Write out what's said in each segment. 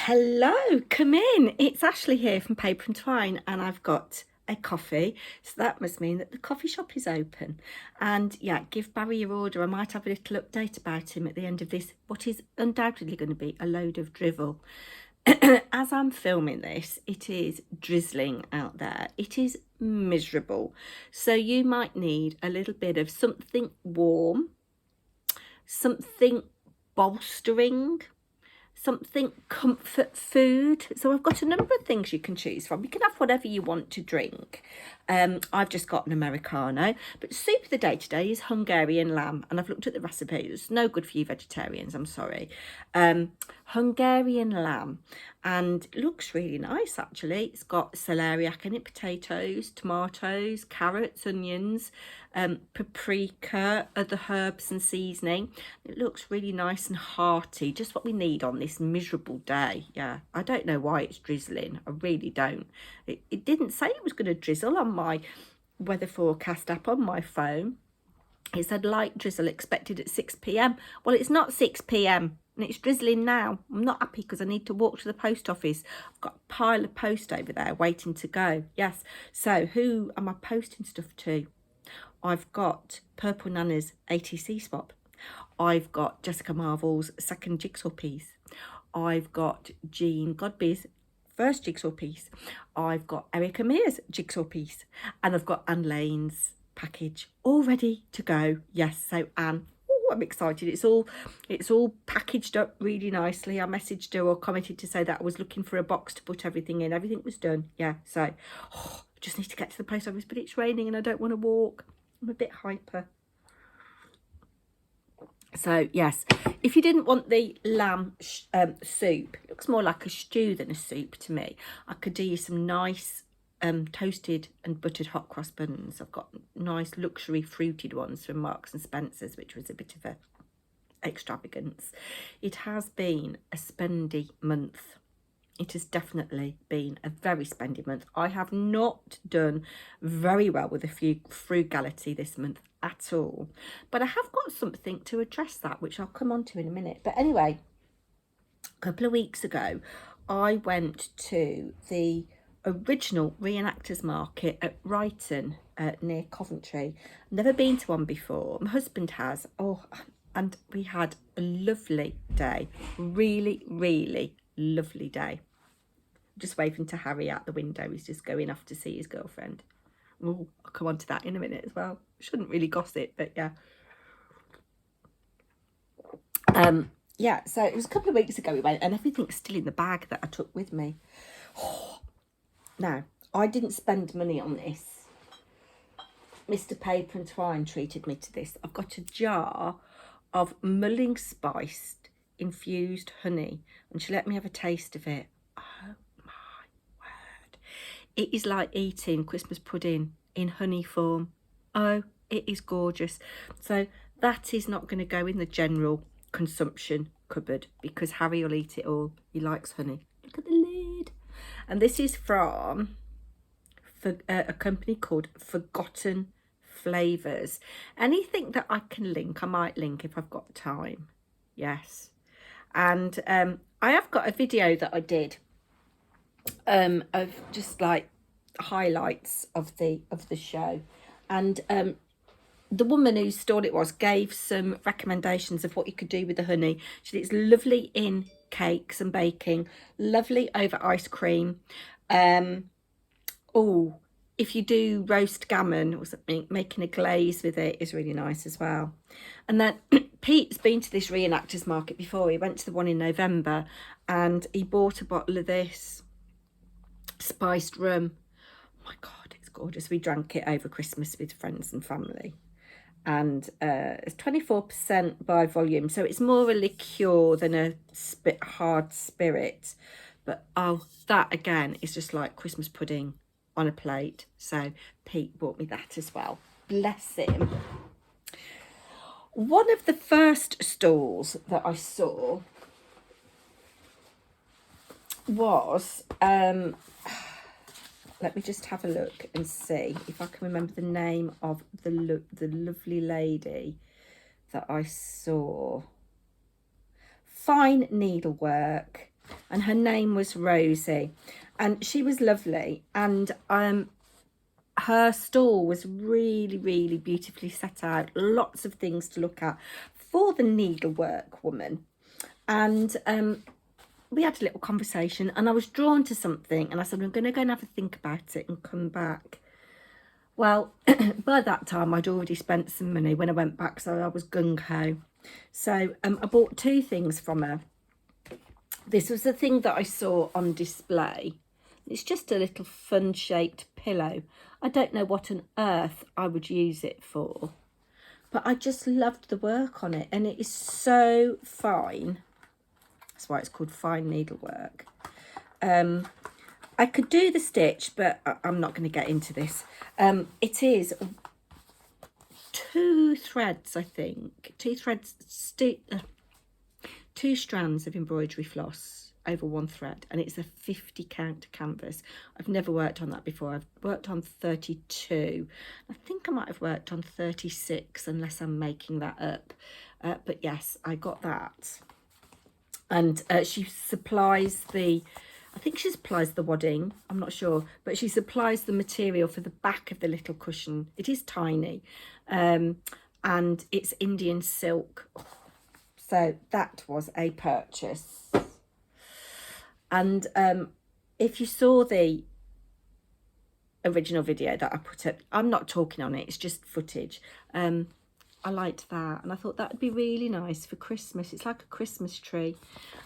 Hello, come in. It's Ashley here from Paper&Twine, and I've got a coffee, so that must mean that the coffee shop is open. And yeah, give Barry your order. I might have a little update about him at the end of this, what is undoubtedly going to be a load of drivel. As I'm filming this, it is drizzling out there. It is miserable, so you might need a little bit of something warm, something bolstering, something comfort food. So I've got a number of things you can choose from. You can have whatever you want to drink. I've just got an Americano, but soup of the day today is Hungarian lamb, and I've looked at the recipe. It's no good for you vegetarians, I'm sorry. Hungarian lamb, and it looks really nice actually. It's got celeriac in it, potatoes, tomatoes, carrots, onions, paprika, other herbs and seasoning. It looks really nice and hearty, just what we need on this miserable day. Yeah, I don't know why it's drizzling. I really don't. It didn't say it was going to drizzle on my weather forecast app on my phone. It said light drizzle expected at 6 p.m. Well, it's not 6 p.m. and it's drizzling now. I'm not happy because I need to walk to the post office. I've got a pile of post over there waiting to go. Yes. So who am I posting stuff to? I've got Purple Nana's ATC swap. I've got Jessica Marvel's second jigsaw piece. I've got Jean Godby's first jigsaw piece. I've got Erica Mears' jigsaw piece. And I've got Anne Lane's package all ready to go. Yes, so Anne, oh, I'm excited. It's all packaged up really nicely. I messaged her or commented to say that I was looking for a box to put everything in. Everything was done. Yeah, so I just need to get to the post office, but it's raining and I don't want to walk. I'm a bit hyper. So yes, if you didn't want the lamb soup, it looks more like a stew than a soup to me. I could do you some nice toasted and buttered hot cross buns. I've got nice luxury fruited ones from Marks and Spencer's, which was a bit of a extravagance. It has been a spendy month. It has definitely been a very spendy month. I have not done very well with a frugality this month at all. But I have got something to address that, which I'll come on to in a minute. But anyway, a couple of weeks ago, I went to the original reenactors market at Brighton near Coventry. Never been to one before. My husband has. Oh, and we had a lovely day. Really, really lovely day. Just waving to Harry out the window. He's just going off to see his girlfriend. Oh, I'll come on to that in a minute as well. Shouldn't really gossip, but yeah. Yeah, so it was a couple of weeks ago we went, and everything's still in the bag that I took with me. Now, I didn't spend money on this. Mr. Paper&Twine treated me to this. I've got a jar of mulling spiced infused honey, and she let me have a taste of it. Oh my word. It is like eating Christmas pudding in honey form. Oh, it is gorgeous. So that is not going to go in the general consumption cupboard because Harry will eat it all. He likes honey. Look at the lid. And this is from a company called Forgotten Flavours. Anything that I can link, I might link if I've got time. Yes. And I have got a video that I did of just like highlights of the show, and the woman whose stall it was gave some recommendations of what you could do with the honey. She said it's lovely in cakes and baking, lovely over ice cream. Oh, if you do roast gammon or something, making a glaze with it is really nice as well. And then Pete's been to this reenactors market before. He went to the one in November and he bought a bottle of this spiced rum. Oh my God, it's gorgeous. We drank it over Christmas with friends and family. And it's 24% by volume, so it's more a liqueur than a hard spirit. But oh, that again is just like Christmas pudding on a plate. So Pete bought me that as well. Bless him. One of the first stalls that I saw was let me just have a look and see if I can remember the name of the lovely lady that I saw. Fine Needlework and her name was Rosie, and she was lovely, and her stall was really, really beautifully set out, lots of things to look at for the needlework woman. And we had a little conversation, and I was drawn to something, and I said, I'm going to go and have a think about it and come back. Well, by that time I'd already spent some money when I went back, so I was gung-ho. So I bought two things from her. This was the thing that I saw on display. It's just a little fun shaped pillow. I don't know what on earth I would use it for, but I just loved the work on it, and it is so fine. That's why it's called fine needlework. I could do the stitch, but I'm not going to get into this. It is 2 threads, I think. 2 threads, 2 strands of embroidery floss over 1 thread, and it's a 50 count canvas. I've never worked on that before. I've worked on 32. I think I might have worked on 36, unless I'm making that up. But yes, I got that. And she supplies the, I think she supplies the wadding, I'm not sure, but she supplies the material for the back of the little cushion. It is tiny, and it's Indian silk. So that was a purchase. And if you saw the original video that I put up, I'm not talking on it, it's just footage. I liked that, and I thought that would be really nice for Christmas. It's like a Christmas tree,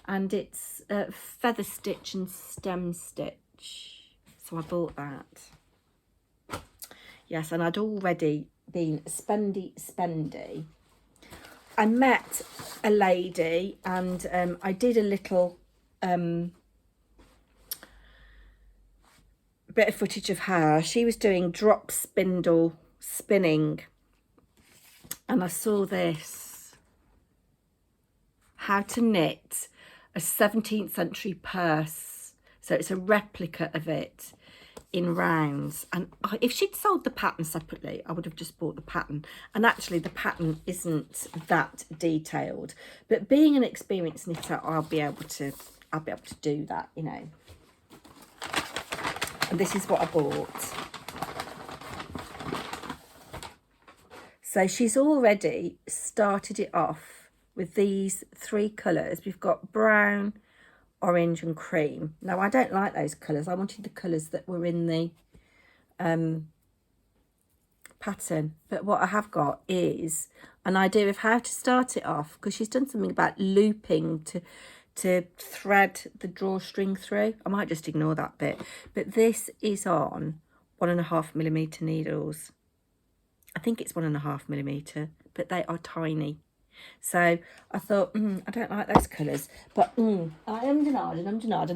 and it's feather stitch and stem stitch, so I bought that. Yes, and I'd already been Spendy. I met a lady, and I did a little bit of footage of her. She was doing drop spindle spinning, and I saw this, how to knit a 17th century purse. So it's a replica of it in rounds, and if she'd sold the pattern separately, I would have just bought the pattern. And actually the pattern isn't that detailed, but being an experienced knitter, I'll be able to do that, you know. And this is what I bought. So she's already started it off with these 3 colours. We've got brown, orange and cream. Now, I don't like those colours. I wanted the colours that were in the pattern. But what I have got is an idea of how to start it off, because she's done something about looping to thread the drawstring through. I might just ignore that bit. But this is on 1.5mm needles. I think it's 1.5mm, but they are tiny. So I thought, I don't like those colours, but I ummed and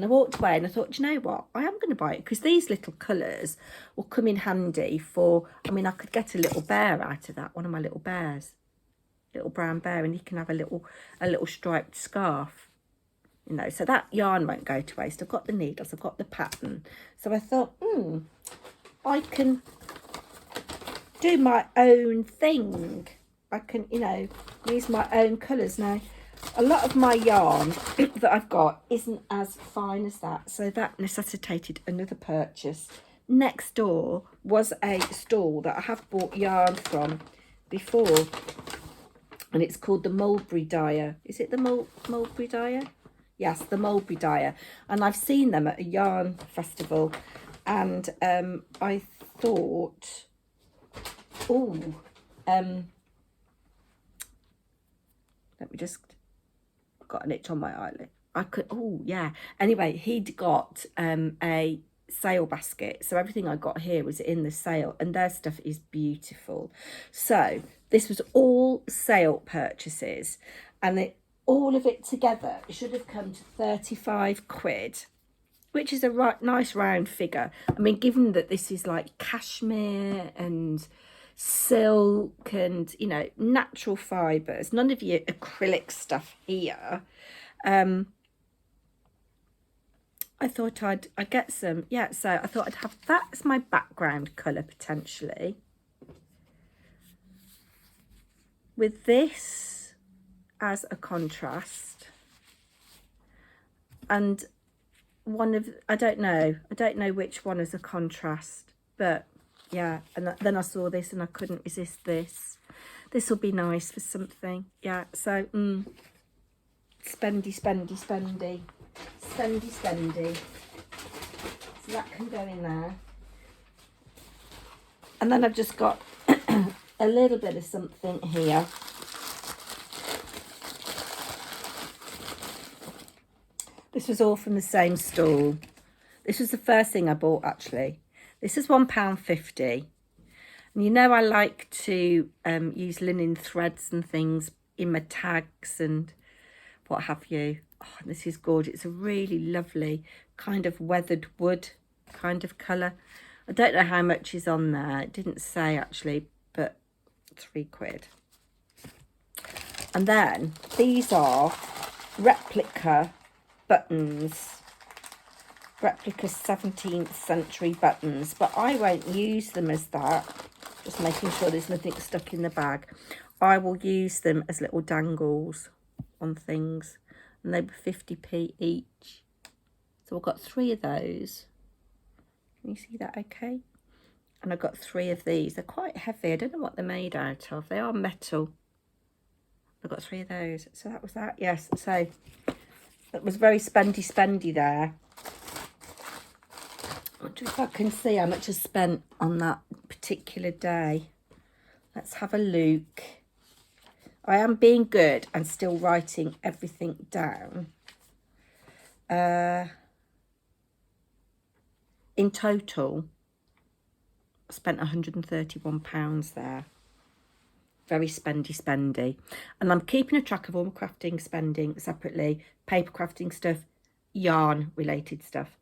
I walked away, and I thought, do you know what? I am going to buy it, because these little colours will come in handy for, I mean, I could get a little bear out of that, one of my little bears, little brown bear, and he can have a little striped scarf, you know. So that yarn won't go to waste. I've got the needles, I've got the pattern. So I thought, I can do my own thing. I can, you know, use my own colours. Now, a lot of my yarn that I've got isn't as fine as that, so that necessitated another purchase. Next door was a stall that I have bought yarn from before, and it's called the Mulberry Dyer. Is it the Mulberry Dyer? Yes, the Mulberry Dyer. And I've seen them at a yarn festival, and I thought, let me just, got an itch on my eyelid. I could, yeah. Anyway, he'd got a sale basket. So everything I got here was in the sale, and their stuff is beautiful. So this was all sale purchases, and all of it together should have come to 35 quid, which is a nice round figure. I mean, given that this is like cashmere and silk and, you know, natural fibres, none of your acrylic stuff here. I thought I'd get some, yeah, so I thought I'd have that as my background colour potentially, with this as a contrast, and one of, I don't know which one is a contrast, but yeah. And then I saw this and I couldn't resist this. This will be nice for something. Yeah, so spendy. So that can go in there. And then I've just got a little bit of something here. This was all from the same Stool. This was the first thing I bought, actually. This is £1.50. And you know I like to use linen threads and things in my tags and what have you. Oh, this is gorgeous. It's a really lovely kind of weathered wood kind of colour. I don't know how much is on there. It didn't say, actually, but £3. And then these are replica buttons, replica 17th century buttons, but I won't use them as that. Just making sure there's nothing stuck in the bag. I will use them as little dangles on things, and they were 50p each. So I've got 3 of those. Can you see that okay? And I've got 3 of these. They're quite heavy. I don't know what they're made out of. They are metal. I've got 3 of those. So that was that. Yes. So that was very spendy there. I wonder if I can see how much I spent on that particular day. Let's have a look. I am being good and still writing everything down. In total, I spent £131 there. Very spendy. And I'm keeping a track of all my crafting spending separately. Paper crafting stuff, yarn related stuff.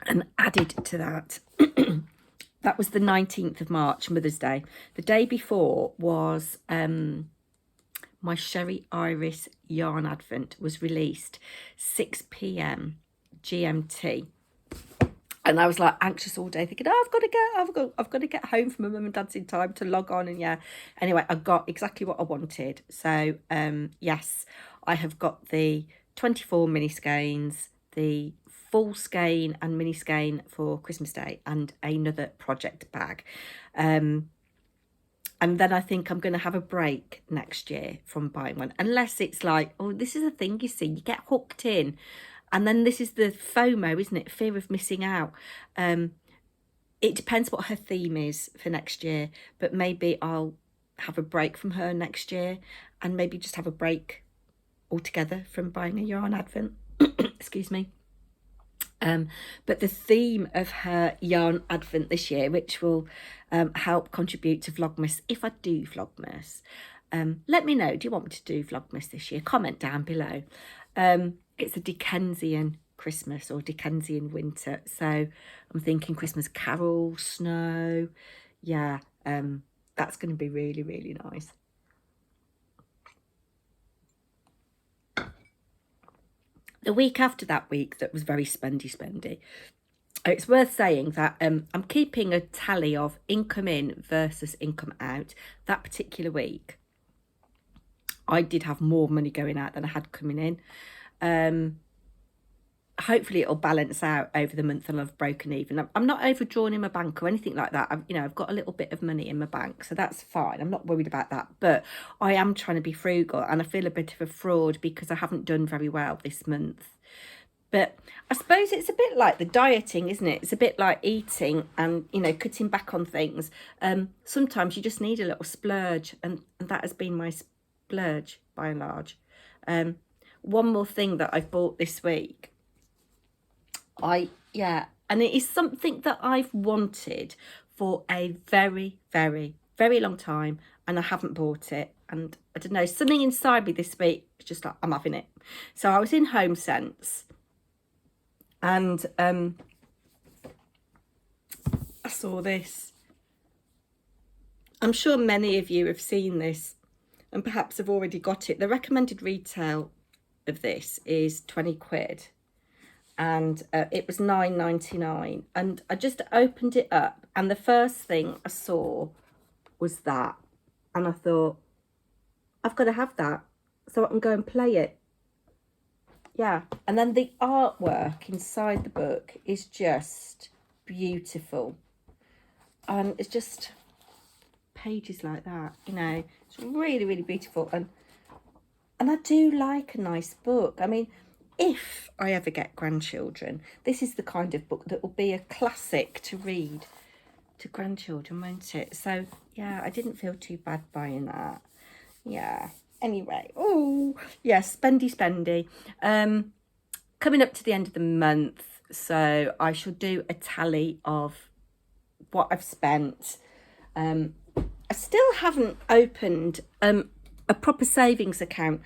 And added to that, that was the 19th of March, Mother's Day. The day before was my Sherry Iris yarn advent was released 6 p.m. GMT. And I was like anxious all day, thinking, oh, I've got to get home from my mum and dad's in time to log on. And yeah, anyway, I got exactly what I wanted. So yes, I have got the 24 mini skeins, the full skein and mini skein for Christmas Day, and another project bag. And then I think I'm going to have a break next year from buying one, unless it's like, oh, this is a thing, you see, you get hooked in. And then this is the FOMO, isn't it? Fear of missing out. It depends what her theme is for next year, but maybe I'll have a break from her next year, and maybe just have a break altogether from buying a yarn advent. Excuse me. But the theme of her yarn advent this year, which will help contribute to Vlogmas, if I do Vlogmas, let me know, do you want me to do Vlogmas this year? Comment down below. It's a Dickensian Christmas or Dickensian winter, so I'm thinking Christmas carol, snow. Yeah, that's going to be really, really nice. The week after that week, that was very spendy. It's worth saying that I'm keeping a tally of income in versus income out. That particular week, I did have more money going out than I had coming in. Hopefully it'll balance out over the month and I've broken even. I'm not overdrawn in my bank or anything like that. I've got a little bit of money in my bank, so that's fine. I'm not worried about that, but I am trying to be frugal, and I feel a bit of a fraud because I haven't done very well this month. But I suppose it's a bit like the dieting, isn't it? It's a bit like eating and, cutting back on things. Sometimes you just need a little splurge, and that has been my splurge by and large. One more thing that I've bought this week. And it is something that I've wanted for a very, very, very long time, and I haven't bought it. And I don't know, something inside me this week was just like, I'm having it. So I was in Home Sense, and I saw this. I'm sure many of you have seen this and perhaps have already got it. The recommended retail of this is 20 quid, and it was £9.99, and I just opened it up, and the first thing I saw was that, and I thought, I've got to have that so I can go and play it yeah, and then the artwork inside the book is just beautiful, and it's just pages like that, you know. It's really, really beautiful, and I do like a nice book. I mean, if I ever get grandchildren, this is the kind of book that will be a classic to read to grandchildren, won't it? So yeah, I didn't feel too bad buying that. Yeah, anyway, oh yes, Spendy. Coming up to the end of the month, so I shall do a tally of what I've spent. I still haven't opened a proper savings account.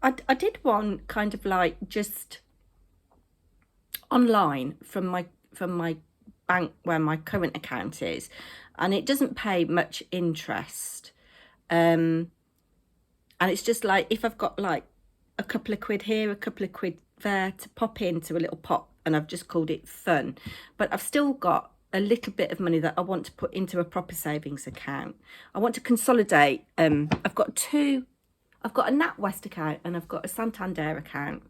I did one kind of like just online from my bank where my current account is, and it doesn't pay much interest. And it's just like if I've got like a couple of quid here, a couple of quid there to pop into a little pot, and I've just called it fun. But I've still got a little bit of money that I want to put into a proper savings account. I want to consolidate. I've got a NatWest account and I've got a Santander account.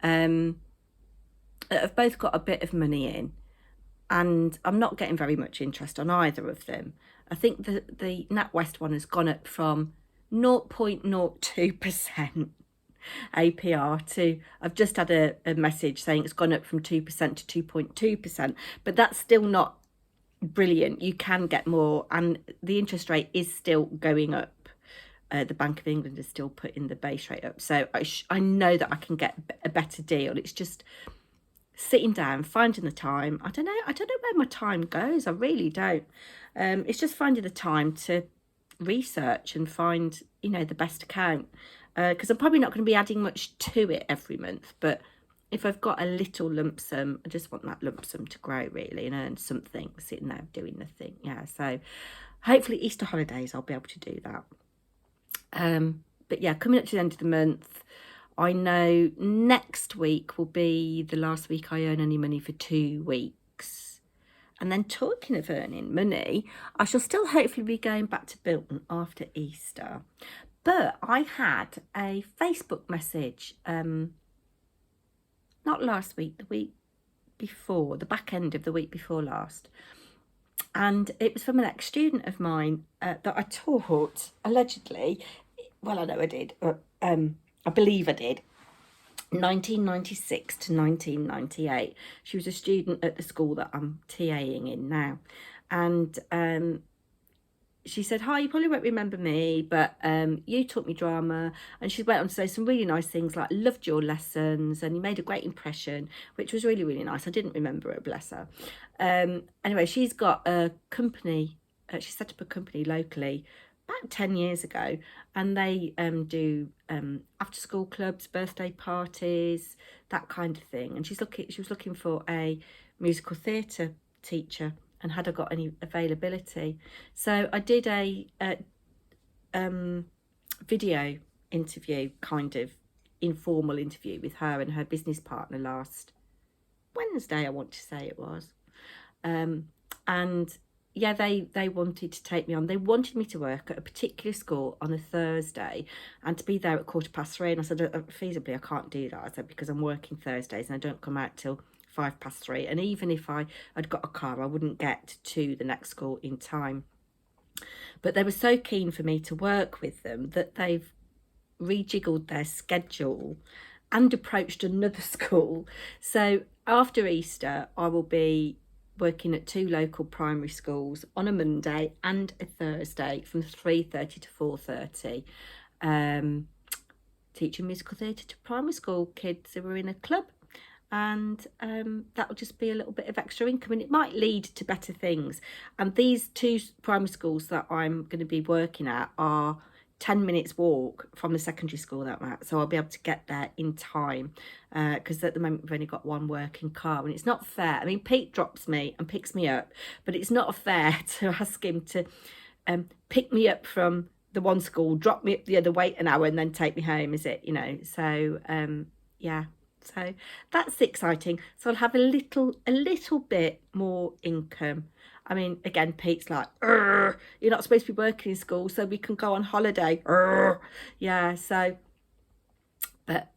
I've both got a bit of money in, and I'm not getting very much interest on either of them. I think the NatWest one has gone up from 0.02% APR to, I've just had a message saying it's gone up from 2% to 2.2%, but that's still not brilliant. You can get more, and the interest rate is still going up. The Bank of England is still putting the base rate up, so I know that I can get a better deal. It's just sitting down, finding the time. I don't know where my time goes. I really don't. It's just finding the time to research and find, you know, the best account, because I'm probably not going to be adding much to it every month, but if I've got a little lump sum, I just want that lump sum to grow really and earn something sitting there doing nothing. Yeah, so hopefully Easter holidays I'll be able to do that. But yeah, coming up to the end of the month, I know next week will be the last week I earn any money for 2 weeks. And then talking of earning money, I shall still hopefully be going back to Bilton after Easter. But I had a Facebook message, not last week, the week before, the back end of the week before last. And it was from an ex-student of mine that I taught, allegedly, well, I know I did, I believe I did, 1996 to 1998. She was a student at the school that I'm TAing in now. And she said, hi, you probably won't remember me, but you taught me drama. And she went on to say some really nice things like, loved your lessons and you made a great impression, which was really, really nice. I didn't remember her, bless her. Anyway, she's got a company. She set up a company locally about 10 years ago, and they do after school clubs, birthday parties, that kind of thing. And she was looking for a musical theatre teacher, and had I got any availability. So I did a video interview, kind of informal interview with her and her business partner last Wednesday, I want to say it was. And yeah, they wanted to take me on. They wanted me to work at a particular school on a Thursday and to be there at 3:15. And I said, feasibly, I can't do that. I said, because I'm working Thursdays and I don't come out till 3:05. And even if I had got a car, I wouldn't get to the next school in time. But they were so keen for me to work with them that they've rejiggled their schedule and approached another school. So after Easter, I will be working at 2 local primary schools on a Monday and a Thursday from 3:30 to 4:30, teaching musical theatre to primary school kids who are in a club. And that will just be a little bit of extra income, and it might lead to better things. And these 2 primary schools that I'm going to be working at are 10 minutes walk from the secondary school that I'm at, so I'll be able to get there in time, because at the moment we've only got 1 working car, and it's not fair. I mean, Pete drops me and picks me up, but it's not fair to ask him to pick me up from the one school, drop me up the other, wait an hour and then take me home, is it? You know, so yeah, so that's exciting. So I'll have a little bit more income. I mean, again, Pete's like, you're not supposed to be working in school, so we can go on holiday. Yeah, so, but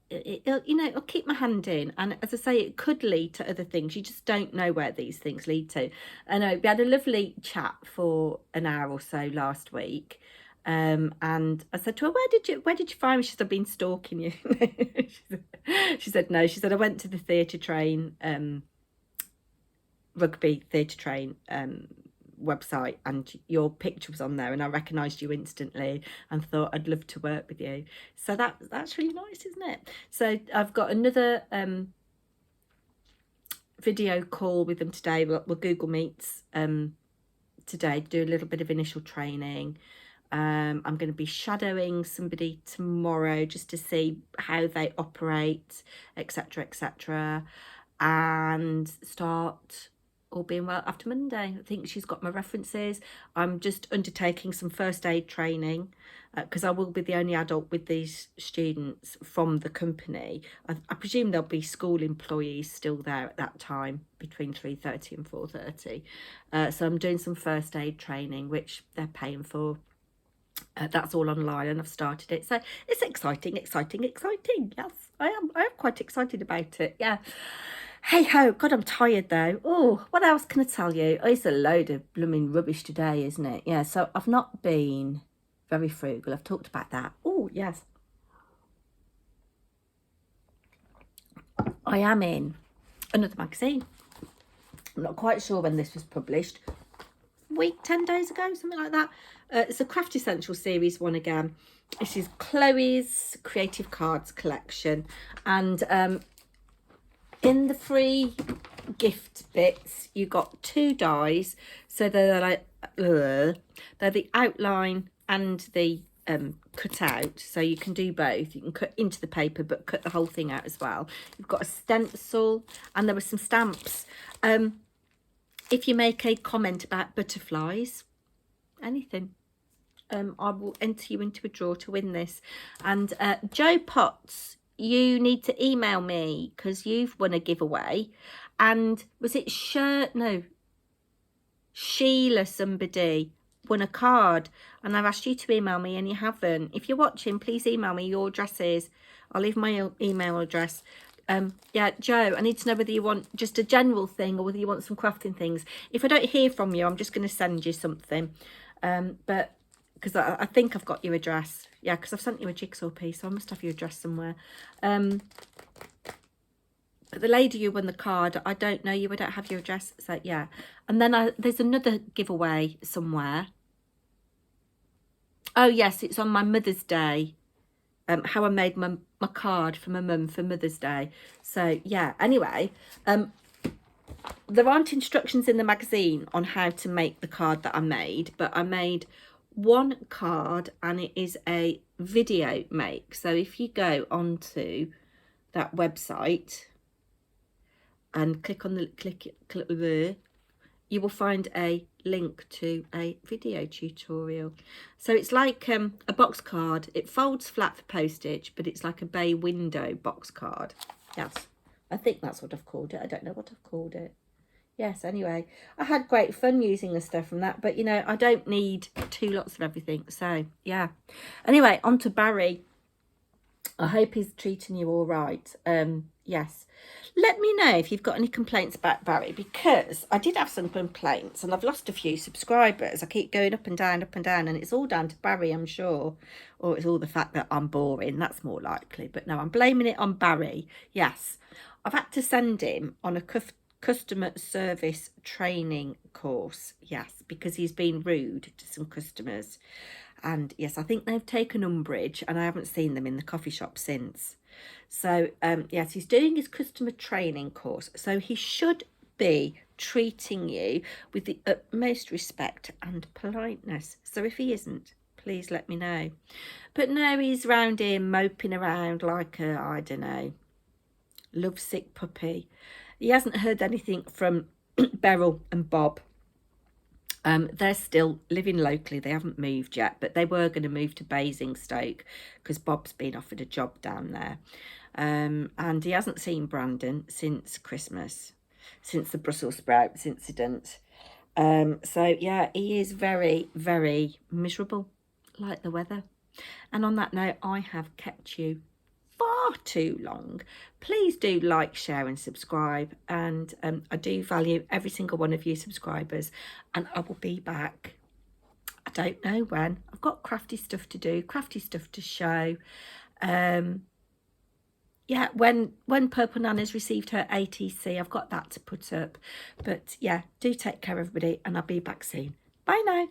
it'll keep my hand in. And as I say, it could lead to other things. You just don't know where these things lead to. I know we had a lovely chat for an hour or so last week. And I said to her, where did you find me? She said, I've been stalking you. She said, no. She said, I went to the theatre train, rugby theatre train website, and your picture was on there, and I recognised you instantly and thought I'd love to work with you. So that's really nice, isn't it? So I've got another video call with them today. We'll Google Meets today, do a little bit of initial training. I'm going to be shadowing somebody tomorrow just to see how they operate, etc., and start, all being well, after Monday. I think she's got my references. I'm just undertaking some first aid training because I will be the only adult with these students from the company. I presume there'll be school employees still there at that time between 3:30 and 4:30. So I'm doing some first aid training, which they're paying for. That's all online, and I've started it. So it's exciting. Yes, I am quite excited about it. Yeah. Hey ho, God, I'm tired though. Oh, what else can I tell you? Oh, it's a load of blooming rubbish today, isn't it? Yeah, so I've not been very frugal. I've talked about that. Oh, yes. I am in another magazine. I'm not quite sure when this was published. Week, 10 days ago, something like that. It's a Crafty Central series one again. This is Chloe's Creative Cards collection. And in the free gift bits, you got 2 dies. So they're like, they're the outline and the cut out. So you can do both. You can cut into the paper, but cut the whole thing out as well. You've got a stencil, and there were some stamps. If you make a comment about butterflies, anything, I will enter you into a draw to win this. And Joe Potts, you need to email me because you've won a giveaway. And was it Sheila somebody won a card, and I've asked you to email me and you haven't. If you're watching, please email me your addresses. I'll leave my email address. Yeah, Joe, I need to know whether you want just a general thing or whether you want some crafting things. If I don't hear from you, I'm just going to send you something. But because I think I've got your address. Yeah, because I've sent you a jigsaw piece, so I must have your address somewhere. But the lady who won the card, I don't know you. I don't have your address. So, yeah. And then there's another giveaway somewhere. Oh, yes, it's on my Mother's Day. How I made my card for my mum for Mother's Day. So, yeah. Anyway, there aren't instructions in the magazine on how to make the card that I made, but I made one card, and it is a video make. So if you go onto that website and click on the you will find a link to a video tutorial. So it's like a box card. It folds flat for postage, but it's like a bay window box card. Yes, I think that's what I've called it. I don't know what I've called it. Yes, anyway, I had great fun using the stuff from that, but, you know, I don't need 2 lots of everything. So, yeah. Anyway, on to Barry. I hope he's treating you all right. Yes. Let me know if you've got any complaints about Barry, because I did have some complaints and I've lost a few subscribers. I keep going up and down, and it's all down to Barry, I'm sure. Or it's all the fact that I'm boring. That's more likely. But no, I'm blaming it on Barry. Yes. I've had to send him on a customer service training course. Yes, because he's been rude to some customers. And yes, I think they've taken umbrage, and I haven't seen them in the coffee shop since. So, yes, he's doing his customer training course. So he should be treating you with the utmost respect and politeness. So if he isn't, please let me know. But no, he's round here moping around like a, I don't know, lovesick puppy. He hasn't heard anything from Beryl and Bob. They're still living locally. They haven't moved yet, but they were going to move to Basingstoke because Bob's been offered a job down there. And he hasn't seen Brandon since Christmas, since the Brussels sprouts incident. So, yeah, he is very, very miserable, like the weather. And on that note, I have kept you far far too long, please do like, share and subscribe. And I do value every single one of you subscribers, and I will be back. I don't know when. I've got crafty stuff to do, crafty stuff to show. Yeah, when Purple Nana's received her ATC, I've got that to put up. But yeah, do take care, everybody, and I'll be back soon. Bye now.